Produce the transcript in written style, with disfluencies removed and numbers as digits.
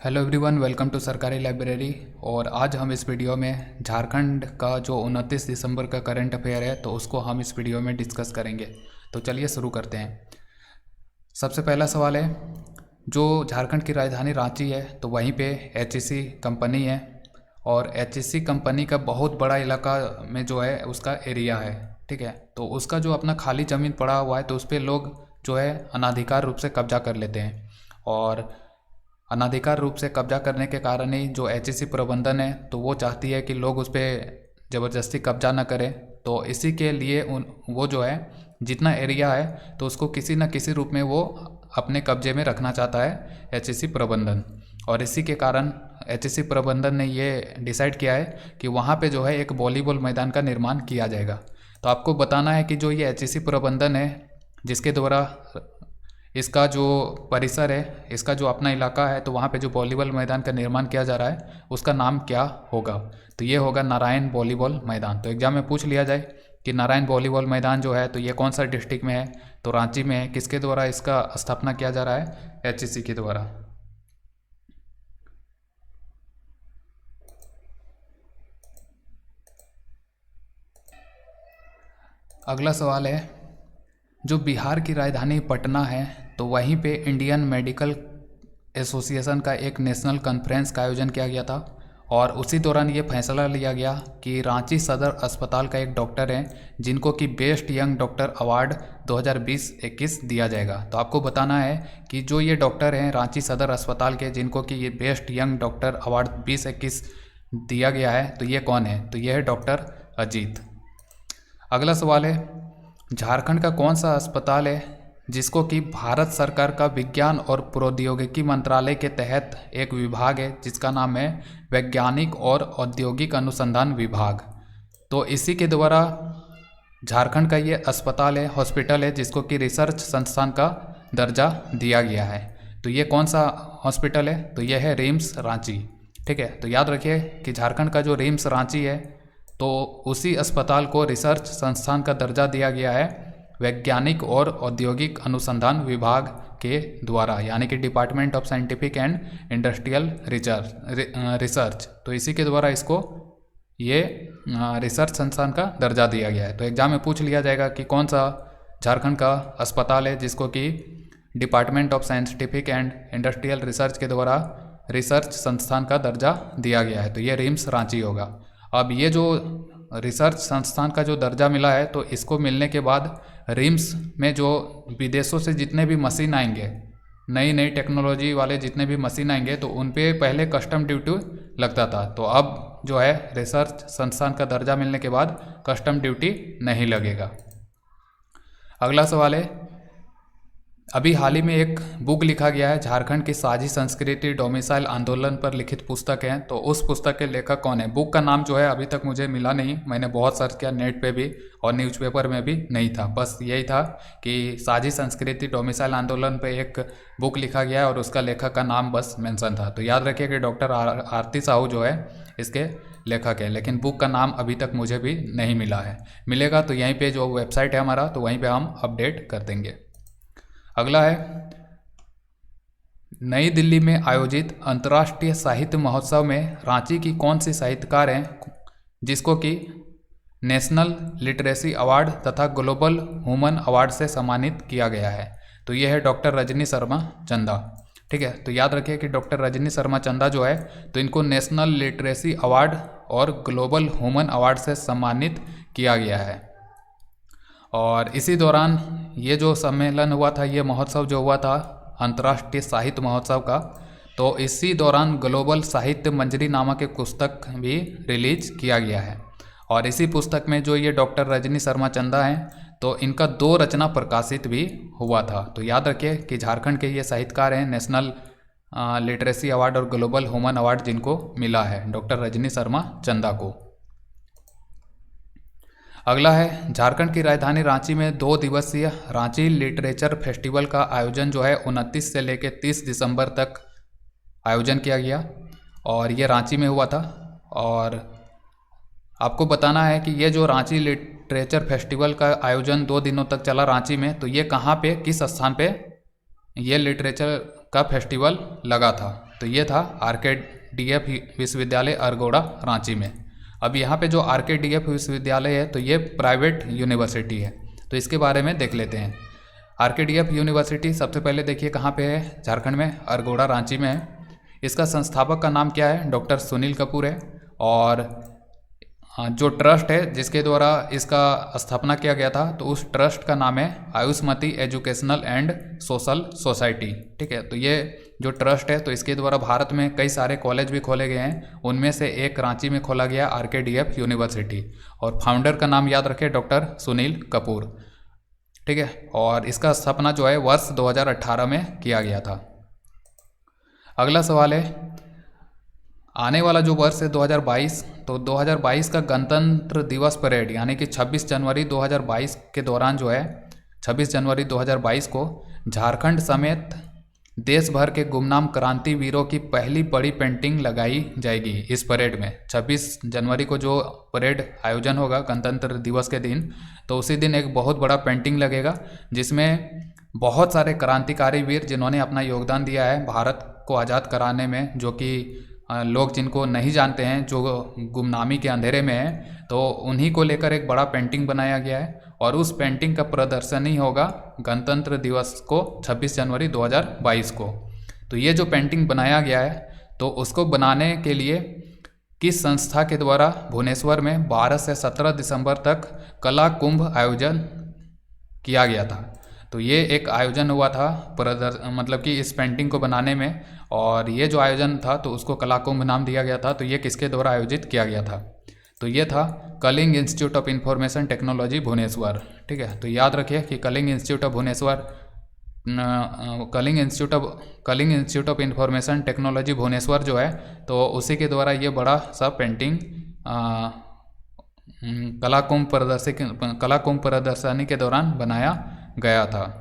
Hello everyone, welcome to सरकारी library. और आज हम इस वीडियो में झारखंड का जो 29 दिसंबर का करंट अफेयर है तो उसको हम इस वीडियो में डिस्कस करेंगे। तो चलिए शुरू करते हैं। सबसे पहला सवाल है, जो झारखंड की राजधानी रांची है तो वहीं पे एचईसी कंपनी है और एचईसी कंपनी का बहुत बड़ा इलाका में जो है उसका एरिया है। ठीक है, तो उसका जो अपना खाली ज़मीन पड़ा हुआ है तो उस पर लोग जो है अनाधिकार रूप से कब्जा कर लेते हैं। और अनाधिकार रूप से कब्जा करने के कारण ही जो एचईसी प्रबंधन है तो वो चाहती है कि लोग उस पर ज़बरदस्ती कब्जा ना करें। तो इसी के लिए वो जो है जितना एरिया है तो उसको किसी न किसी रूप में वो अपने कब्जे में रखना चाहता है एचईसी प्रबंधन। और इसी के कारण एचईसी प्रबंधन ने ये डिसाइड किया है कि वहाँ पे जो है एक वॉलीबॉल मैदान का निर्माण किया जाएगा। तो आपको बताना है कि जो ये एचईसी प्रबंधन है जिसके द्वारा इसका जो परिसर है, इसका जो अपना इलाका है तो वहाँ पे जो वॉलीबॉल मैदान का निर्माण किया जा रहा है उसका नाम क्या होगा। तो ये होगा नारायण वॉलीबॉल मैदान। तो एग्जाम में पूछ लिया जाए कि नारायण वॉलीबॉल मैदान जो है तो ये कौन सा डिस्ट्रिक्ट में है, तो रांची में है। किसके द्वारा इसका स्थापना किया जा रहा है? एचईसी के द्वारा। अगला सवाल है, जो बिहार की राजधानी पटना है तो वहीं पे इंडियन मेडिकल एसोसिएशन का एक नेशनल कॉन्फ्रेंस का आयोजन किया गया था। और उसी दौरान ये फैसला लिया गया कि रांची सदर अस्पताल का एक डॉक्टर है जिनको कि बेस्ट यंग डॉक्टर अवार्ड 2020-21 दिया जाएगा। तो आपको बताना है कि जो ये डॉक्टर हैं रांची सदर अस्पताल के जिनको कि ये बेस्ट यंग डॉक्टर अवार्ड 2021 दिया गया है तो ये कौन है? तो ये है डॉक्टर अजीत। अगला सवाल है, झारखंड का कौन सा अस्पताल है जिसको कि भारत सरकार का विज्ञान और प्रौद्योगिकी मंत्रालय के तहत एक विभाग है जिसका नाम है वैज्ञानिक और औद्योगिक अनुसंधान विभाग। तो इसी के द्वारा झारखंड का ये अस्पताल है, हॉस्पिटल है जिसको कि रिसर्च संस्थान का दर्जा दिया गया है। तो ये कौन सा हॉस्पिटल है? तो ये है रिम्स रांची। ठीक है, तो याद रखिए कि झारखंड का जो रिम्स रांची है तो उसी अस्पताल को रिसर्च संस्थान का दर्जा दिया गया है वैज्ञानिक और औद्योगिक अनुसंधान विभाग के द्वारा, यानी कि department of scientific and industrial research. तो इसी के द्वारा इसको ये रिसर्च संस्थान का दर्जा दिया गया है। तो एग्जाम में पूछ लिया जाएगा कि कौन सा झारखंड का अस्पताल है जिसको कि department of scientific and industrial research के द्वारा रिसर्च संस्थान का दर्जा दिया गया है। तो ये रिम्स रांची होगा। अब ये जो रिसर्च संस्थान का जो दर्जा मिला है तो इसको मिलने के बाद रिम्स में जो विदेशों से जितने भी मशीन आएंगे, नई नई टेक्नोलॉजी वाले जितने भी मशीन आएंगे तो उन पे पहले कस्टम ड्यूटी लगता था। तो अब जो है रिसर्च संस्थान का दर्जा मिलने के बाद कस्टम ड्यूटी नहीं लगेगा। अगला सवाल है, अभी हाल ही में एक बुक लिखा गया है झारखंड की साझी संस्कृति डोमिसाइल आंदोलन पर लिखित पुस्तक है। तो उस पुस्तक के लेखक कौन है? बुक का नाम जो है अभी तक मुझे मिला नहीं, मैंने बहुत सर्च किया नेट पे भी और न्यूज़पेपर में भी नहीं था। बस यही था कि साझी संस्कृति डोमिसाइल आंदोलन पे एक बुक लिखा गया है और उसका लेखक का नाम बस मेंशन था। तो याद रखिए कि डॉक्टर आरती साहू जो है इसके लेखक है, लेकिन बुक का नाम अभी तक मुझे भी नहीं मिला है। मिलेगा तो यहीं पर जो वेबसाइट है हमारा तो वहीं पर हम अपडेट कर देंगे। अगला है, नई दिल्ली में आयोजित अंतर्राष्ट्रीय साहित्य महोत्सव में रांची की कौन सी साहित्यकार हैं जिसको कि नेशनल लिटरेसी अवार्ड तथा ग्लोबल ह्यूमन अवार्ड से सम्मानित किया गया है? तो ये है डॉक्टर रजनी शर्मा चंदा। ठीक है, तो याद रखिए कि डॉक्टर रजनी शर्मा चंदा जो है तो इनको नेशनल लिटरेसी अवार्ड और ग्लोबल ह्यूमन अवार्ड से सम्मानित किया गया है। और इसी दौरान ये जो सम्मेलन हुआ था, ये महोत्सव जो हुआ था अंतर्राष्ट्रीय साहित्य महोत्सव का, तो इसी दौरान ग्लोबल साहित्य मंजरी नामक एक पुस्तक भी रिलीज किया गया है। और इसी पुस्तक में जो ये डॉक्टर रजनी शर्मा चंदा हैं तो इनका 2 रचना प्रकाशित भी हुआ था। तो याद रखिए कि झारखंड के ये साहित्यकार हैं नेशनल लिटरेसी अवार्ड और ग्लोबल ह्यूमन अवार्ड जिनको मिला है डॉक्टर रजनी शर्मा चंदा को। अगला है, झारखंड की राजधानी रांची में 2 दिवसीय रांची लिटरेचर फेस्टिवल का आयोजन जो है 29 से लेकर 30 दिसंबर तक आयोजन किया गया और ये रांची में हुआ था। और आपको बताना है कि ये जो रांची लिटरेचर फेस्टिवल का आयोजन 2 दिनों तक चला रांची में, तो ये कहाँ पे, किस स्थान पे ये लिटरेचर का फेस्टिवल लगा था? तो ये था RKDF विश्वविद्यालय अरगोड़ा रांची में। अब यहाँ पे जो RKDF विश्वविद्यालय है तो ये प्राइवेट यूनिवर्सिटी है, तो इसके बारे में देख लेते हैं। RKDF यूनिवर्सिटी सबसे पहले देखिए कहाँ पे है, झारखंड में, अरगोड़ा रांची में है। इसका संस्थापक का नाम क्या है, डॉक्टर सुनील कपूर है। और जो ट्रस्ट है जिसके द्वारा इसका स्थापना किया गया था तो उस ट्रस्ट का नाम है Ayushmati educational and social society. ठीक है, तो ये जो ट्रस्ट है तो इसके द्वारा भारत में कई सारे कॉलेज भी खोले गए हैं, उनमें से एक रांची में खोला गया RKDF यूनिवर्सिटी, और फाउंडर का नाम याद रखें डॉक्टर सुनील कपूर। ठीक है, और इसका स्थापना जो है वर्ष 2018 में किया गया था। अगला सवाल है, आने वाला जो वर्ष है 2022, तो 2022 का गणतंत्र दिवस परेड यानी कि 26 जनवरी 2022 के दौरान जो है 26 जनवरी 2022 को झारखंड समेत देश भर के गुमनाम क्रांति वीरों की पहली बड़ी पेंटिंग लगाई जाएगी इस परेड में। 26 जनवरी को जो परेड आयोजन होगा गणतंत्र दिवस के दिन, तो उसी दिन एक बहुत बड़ा पेंटिंग लगेगा जिसमें बहुत सारे क्रांतिकारी वीर जिन्होंने अपना योगदान दिया है भारत को आज़ाद कराने में, जो कि लोग जिनको नहीं जानते हैं, जो गुमनामी के अंधेरे में हैं, तो उन्हीं को लेकर एक बड़ा पेंटिंग बनाया गया है और उस पेंटिंग का प्रदर्शनी होगा गणतंत्र दिवस को 26 जनवरी 2022 को। तो ये जो पेंटिंग बनाया गया है तो उसको बनाने के लिए किस संस्था के द्वारा भुवनेश्वर में 12 से 17 दिसंबर तक कला कुंभ आयोजन किया गया था। तो ये एक आयोजन हुआ था मतलब कि इस पेंटिंग को बनाने में, और ये जो आयोजन था तो उसको कला कुंभ नाम दिया गया था। तो ये किसके द्वारा आयोजित किया गया था, तो ये था Kalinga institute of information technology Bhubaneswar. ठीक है, तो याद रखिए कि Kalinga institute of Bhubaneswar, Kalinga institute of information technology Bhubaneswar जो है तो उसी के द्वारा ये बड़ा सा पेंटिंग कला कुंभ प्रदर्शनी के दौरान बनाया गया था।